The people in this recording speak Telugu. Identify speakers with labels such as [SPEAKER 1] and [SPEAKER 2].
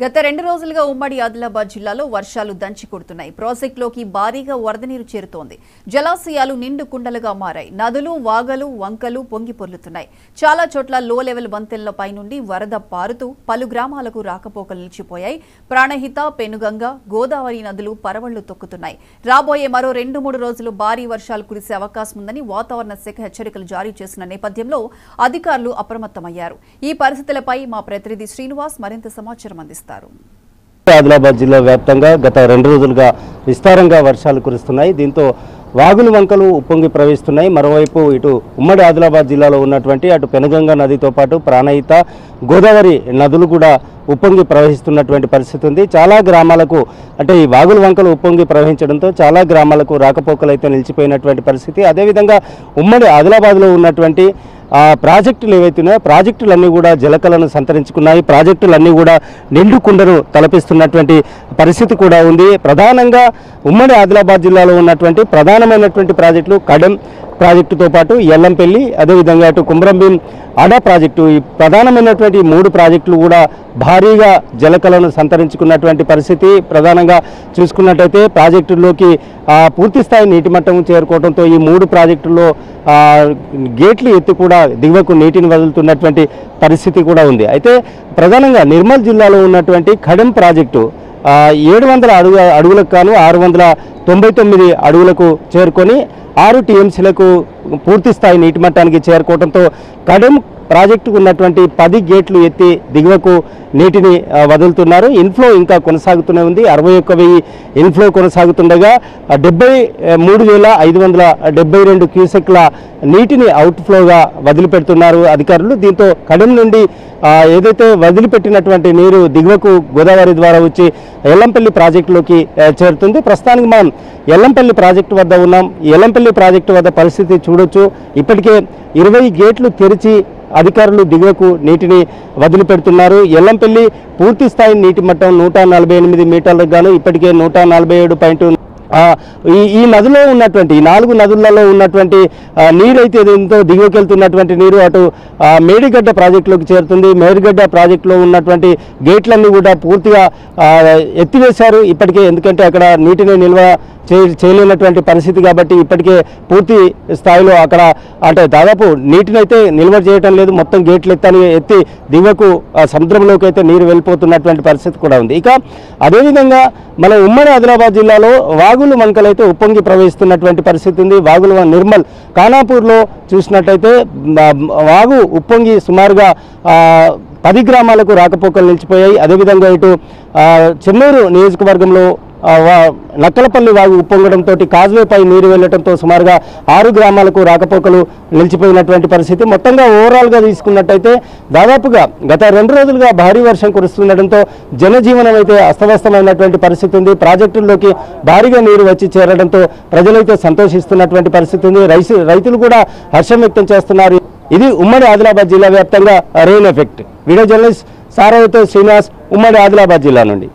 [SPEAKER 1] గత 2 రోజులుగా ఉమ్మడి ఆదిలాబాద్ జిల్లాలో వర్షాలు దంచి కొడుతున్నాయి. ప్రాజెక్టులోకి భారీగా వరద నీరు చేరుతోంది. జలాశయాలు నిండు కుండలుగా మారాయి. నదులు, వాగలు, వంకలు పొంగి పొర్లుతున్నాయి. చాలా చోట్ల లో లెవెల్ వంతెనలపై నుండి వరద పారుతూ పలు గ్రామాలకు రాకపోకలు నిలిచిపోయాయి. ప్రాణహిత, పెనుగంగ, గోదావరి నదులు పరవళ్లు తొక్కుతున్నాయి. రాబోయే మరో 2-3 రోజులు భారీ వర్షాలు కురిసే అవకాశం ఉందని వాతావరణ శాఖ హెచ్చరికలు జారీ చేసిన నేపథ్యంలో అధికారులు అప్రమత్తమయ్యారు. ఈ పరిస్థితులపై మా ప్రతినిధి శ్రీనివాస్ మరింత సమాచారం అందిస్తారు.
[SPEAKER 2] ఆదిలాబాద్ జిల్లా వ్యాప్తంగా గత 2 రోజులుగా విస్తారంగా వర్షాలు కురుస్తున్నాయి. దీంతో వాగులు వంకలు ఉప్పొంగి ప్రవహిస్తున్నాయి. మరోవైపు ఇటు ఉమ్మడి ఆదిలాబాద్ జిల్లాలో ఉన్నటువంటి అటు పెనుగంగ నదితో పాటు ప్రాణహిత, గోదావరి నదులు కూడా ఉప్పొంగి ప్రవహిస్తున్నటువంటి పరిస్థితి ఉంది. చాలా గ్రామాలకు అంటే ఈ వాగులు వంకలు ఉప్పొంగి ప్రవహించడంతో చాలా గ్రామాలకు రాకపోకలు అయితే నిలిచిపోయినటువంటి పరిస్థితి. అదేవిధంగా ఉమ్మడి ఆదిలాబాద్లో ఉన్నటువంటి ప్రాజెక్టులు ఏవైతున్నాయో ప్రాజెక్టులన్నీ కూడా జలకలను సంతరించుకున్నాయి. ప్రాజెక్టులన్నీ కూడా నిండు కుండను తలపిస్తున్నటువంటి పరిస్థితి కూడా ఉంది. ప్రధానంగా ఉమ్మడి ఆదిలాబాద్ జిల్లాలో ఉన్నటువంటి ప్రధానమైనటువంటి ప్రాజెక్టులు కడెం ప్రాజెక్టుతో పాటు ఎల్లంపల్లి, అదేవిధంగా అటు కుమ్రంభీం ఆడా ప్రాజెక్టు, ఈ ప్రధానమైనటువంటి 3 ప్రాజెక్టులు కూడా భారీగా జలకలను సంతరించుకున్నటువంటి పరిస్థితి. ప్రధానంగా చూసుకున్నట్టయితే ప్రాజెక్టుల్లోకి పూర్తిస్థాయి నీటి మట్టం చేరుకోవడంతో ఈ 3 ప్రాజెక్టుల్లో గేట్లు ఎత్తి కూడా దిగువకు నీటిని వదులుతున్నటువంటి పరిస్థితి కూడా ఉంది. అయితే ప్రధానంగా నిర్మల్ జిల్లాలో ఉన్నటువంటి కడెం ప్రాజెక్టు 700 అడుగులకు గాను 699 అడుగులకు చేరుకొని 6 టీఎంసీలకు పూర్తి స్థాయి నీటి మట్టానికి చేరుకోవడంతో కడెం ప్రాజెక్టుకు ఉన్నటువంటి 10 గేట్లు ఎత్తి దిగువకు నీటిని వదులుతున్నారు. ఇన్ఫ్లో ఇంకా కొనసాగుతూనే ఉంది. 61,000 ఇన్ఫ్లో కొనసాగుతుండగా 73,572 క్యూసెక్ల నీటిని అవుట్ఫ్లోగా వదిలిపెడుతున్నారు అధికారులు. దీంతో కడెం నుండి ఏదైతే వదిలిపెట్టినటువంటి నీరు దిగువకు గోదావరి ద్వారా వచ్చి ఎల్లంపల్లి ప్రాజెక్టులోకి చేరుతుంది. ప్రస్తుతానికి మనం ఎల్లంపల్లి ప్రాజెక్టు వద్ద ఉన్నాం. ఎల్లంపల్లి ప్రాజెక్టు వద్ద పరిస్థితి చూడొచ్చు. ఇప్పటికే 20 గేట్లు తెరిచి అధికారులు దిగువకు నీటిని వదిలిపెడుతున్నారు. ఎల్లంపల్లి పూర్తి స్థాయి నీటి మట్టం 148 మీటర్లకు గాను ఇప్పటికే 147. ఈ నదిలో ఉన్నటువంటి 4 నదులలో ఉన్నటువంటి నీరు అయితే దీంతో దిగువకి వెళ్తున్నటువంటి నీరు అటు మేడిగడ్డ ప్రాజెక్టులోకి చేరుతుంది. మేడిగడ్డ ప్రాజెక్టులో ఉన్నటువంటి గేట్లన్నీ కూడా పూర్తిగా ఎత్తివేశారు ఇప్పటికే. ఎందుకంటే అక్కడ నీటిని నిల్వ చేయలేనటువంటి పరిస్థితి కాబట్టి ఇప్పటికే పూర్తి స్థాయిలో అక్కడ అంటే దాదాపు నీటిని అయితే నిల్వ చేయటం లేదు. మొత్తం గేట్లు ఎత్తి దిగువకు సముద్రంలోకి అయితే నీరు వెళ్ళిపోతున్నటువంటి పరిస్థితి కూడా ఉంది. ఇక అదేవిధంగా మన ఉమ్మడి ఆదిలాబాద్ జిల్లాలో వాగులు వంకలు అయితే ఉప్పొంగి ప్రవహిస్తున్నటువంటి పరిస్థితి ఉంది. వాగులు నిర్మల్ ఖానాపూర్లో చూసినట్టయితే వాగు ఉప్పొంగి సుమారుగా 10 గ్రామాలకు రాకపోకలు నిలిచిపోయాయి. అదేవిధంగా ఇటు చెన్నూరు నియోజకవర్గంలో నక్కలపల్లి వాగు ఉప్పొంగడంతో కాజ్వేపై నీరు వెళ్లడంతో సుమారుగా 6 గ్రామాలకు రాకపోకలు నిలిచిపోయినటువంటి పరిస్థితి. మొత్తంగా ఓవరాల్గా తీసుకున్నట్టయితే దాదాపుగా గత 2 రోజులుగా భారీ వర్షం కురుస్తుండటంతో జనజీవనం అయితే అస్తవ్యస్తమైనటువంటి పరిస్థితి ఉంది. ప్రాజెక్టుల్లోకి భారీగా నీరు వచ్చి చేరడంతో ప్రజలైతే సంతోషిస్తున్నటువంటి పరిస్థితి ఉంది. రైతులు కూడా హర్షం వ్యక్తం చేస్తున్నారు. ఇది ఉమ్మడి ఆదిలాబాద్ జిల్లా వ్యాప్తంగా రెయిన్ ఎఫెక్ట్. వీడియో జర్నలిస్ట్ సారావతో శ్రీనివాస్, ఉమ్మడి ఆదిలాబాద్ జిల్లా నుండి.